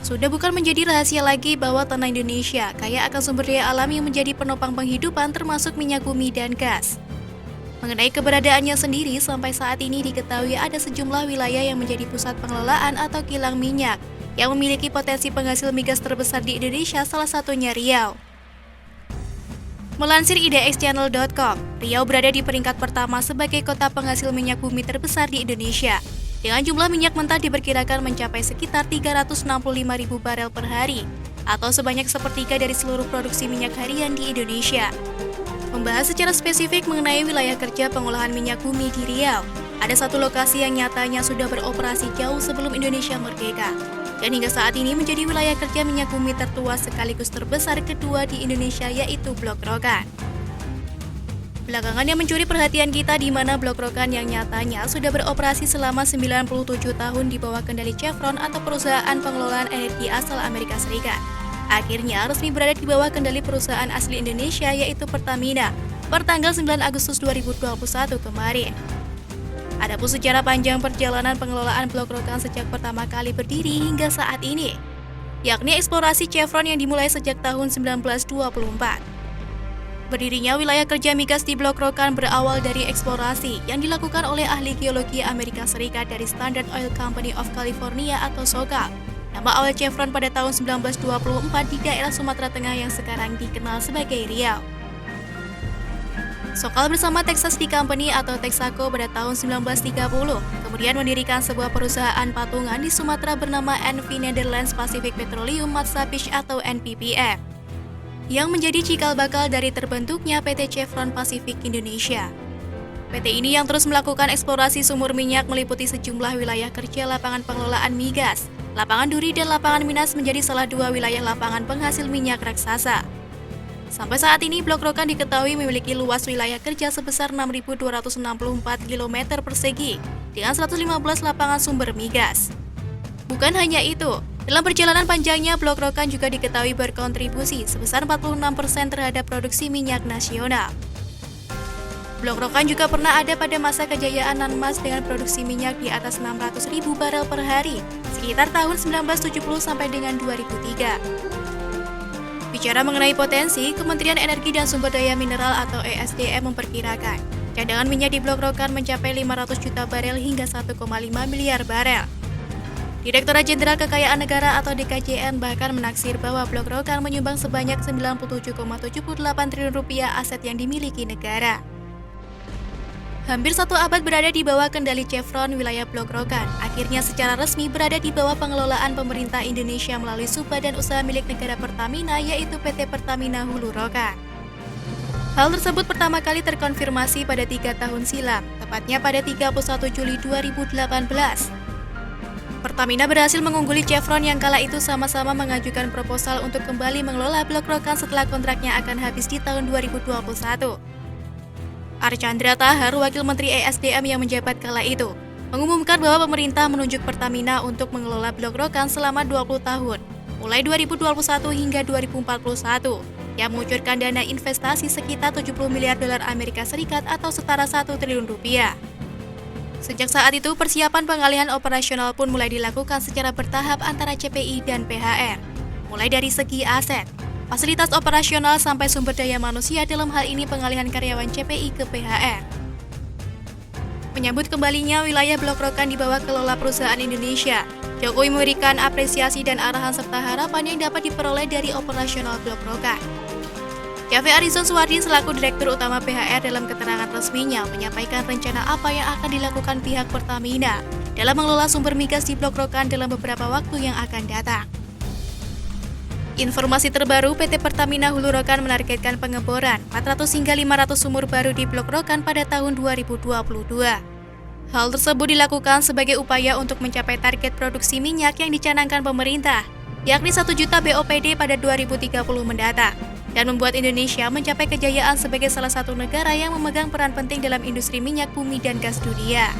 Sudah bukan menjadi rahasia lagi bahwa tanah Indonesia kaya akan sumber daya alam yang menjadi penopang penghidupan termasuk minyak bumi dan gas. Mengenai keberadaannya sendiri, sampai saat ini diketahui ada sejumlah wilayah yang menjadi pusat pengelolaan atau kilang minyak yang memiliki potensi penghasil migas terbesar di Indonesia, salah satunya Riau. Melansir idxchannel.com, Riau berada di peringkat pertama sebagai kota penghasil minyak bumi terbesar di Indonesia. Dengan jumlah minyak mentah diperkirakan mencapai sekitar 365.000 barel per hari, atau sebanyak sepertiga dari seluruh produksi minyak harian di Indonesia. Membahas secara spesifik mengenai wilayah kerja pengolahan minyak bumi di Riau, ada satu lokasi yang nyatanya sudah beroperasi jauh sebelum Indonesia merdeka, dan hingga saat ini menjadi wilayah kerja minyak bumi tertua sekaligus terbesar kedua di Indonesia, yaitu Blok Rokan. Belakangan yang mencuri perhatian kita di mana Blok Rokan yang nyatanya sudah beroperasi selama 97 tahun di bawah kendali Chevron atau perusahaan pengelolaan energi asal Amerika Serikat. Akhirnya resmi berada di bawah kendali perusahaan asli Indonesia, yaitu Pertamina, per tanggal 9 Agustus 2021 kemarin. Adapun sejarah panjang perjalanan pengelolaan Blok Rokan sejak pertama kali berdiri hingga saat ini, yakni eksplorasi Chevron yang dimulai sejak tahun 1924. Berdirinya wilayah kerja migas di Blok Rokan berawal dari eksplorasi yang dilakukan oleh ahli geologi Amerika Serikat dari Standard Oil Company of California atau SOCAL. Nama awal Chevron pada tahun 1924 di daerah Sumatera Tengah yang sekarang dikenal sebagai Riau. SOCAL bersama Texas Steel Company atau Texaco pada tahun 1930, kemudian mendirikan sebuah perusahaan patungan di Sumatera bernama NV Netherlands Pacific Petroleum Matsapis atau NPPM, yang menjadi cikal bakal dari terbentuknya PT Chevron Pacific Indonesia. PT ini yang terus melakukan eksplorasi sumur minyak meliputi sejumlah wilayah kerja lapangan pengelolaan migas, lapangan duri dan lapangan minas menjadi salah dua wilayah lapangan penghasil minyak raksasa. Sampai saat ini Blok Rokan diketahui memiliki luas wilayah kerja sebesar 6.264 km persegi dengan 115 lapangan sumber migas. Bukan hanya itu, dalam perjalanan panjangnya, Blok Rokan juga diketahui berkontribusi sebesar 46% terhadap produksi minyak nasional. Blok Rokan juga pernah ada pada masa kejayaan Nanmas dengan produksi minyak di atas 600.000 barel per hari, sekitar tahun 1970 sampai dengan 2003. Bicara mengenai potensi, Kementerian Energi dan Sumber Daya Mineral atau ESDM memperkirakan cadangan minyak di Blok Rokan mencapai 500 juta barel hingga 1,5 miliar barel. Direktorat Jenderal Kekayaan Negara atau DKJN bahkan menaksir bahwa Blok Rokan menyumbang sebanyak 97,78 triliun rupiah aset yang dimiliki negara. Hampir satu abad berada di bawah kendali Chevron, wilayah Blok Rokan akhirnya secara resmi berada di bawah pengelolaan pemerintah Indonesia melalui subbadan usaha milik negara Pertamina, yaitu PT Pertamina Hulu Rokan. Hal tersebut pertama kali terkonfirmasi pada 3 tahun silam, tepatnya pada 31 Juli 2018. Pertamina berhasil mengungguli Chevron yang kala itu sama-sama mengajukan proposal untuk kembali mengelola Blok Rokan setelah kontraknya akan habis di tahun 2021. Archandra Tahar, Wakil Menteri ESDM yang menjabat kala itu, mengumumkan bahwa pemerintah menunjuk Pertamina untuk mengelola Blok Rokan selama 20 tahun, mulai 2021 hingga 2041, yang mengucurkan dana investasi sekitar 70 miliar dolar Amerika Serikat atau setara 1 triliun rupiah. Sejak saat itu, persiapan pengalihan operasional pun mulai dilakukan secara bertahap antara CPI dan PHR, mulai dari segi aset, fasilitas operasional sampai sumber daya manusia, dalam hal ini pengalihan karyawan CPI ke PHR. Menyambut kembalinya wilayah Blok Rokan di bawah kelola perusahaan Indonesia, Jokowi memberikan apresiasi dan arahan serta harapan yang dapat diperoleh dari operasional Blok Rokan. Cafe Arizon Suwardi selaku Direktur Utama PHR dalam keterangan resminya menyampaikan rencana apa yang akan dilakukan pihak Pertamina dalam mengelola sumber migas di Blok Rokan dalam beberapa waktu yang akan datang. Informasi terbaru, PT Pertamina Hulu Rokan menargetkan pengeboran 400 hingga 500 sumur baru di Blok Rokan pada tahun 2022. Hal tersebut dilakukan sebagai upaya untuk mencapai target produksi minyak yang dicanangkan pemerintah, yakni 1 juta BOPD pada 2030 mendatang, dan membuat Indonesia mencapai kejayaan sebagai salah satu negara yang memegang peran penting dalam industri minyak bumi dan gas dunia.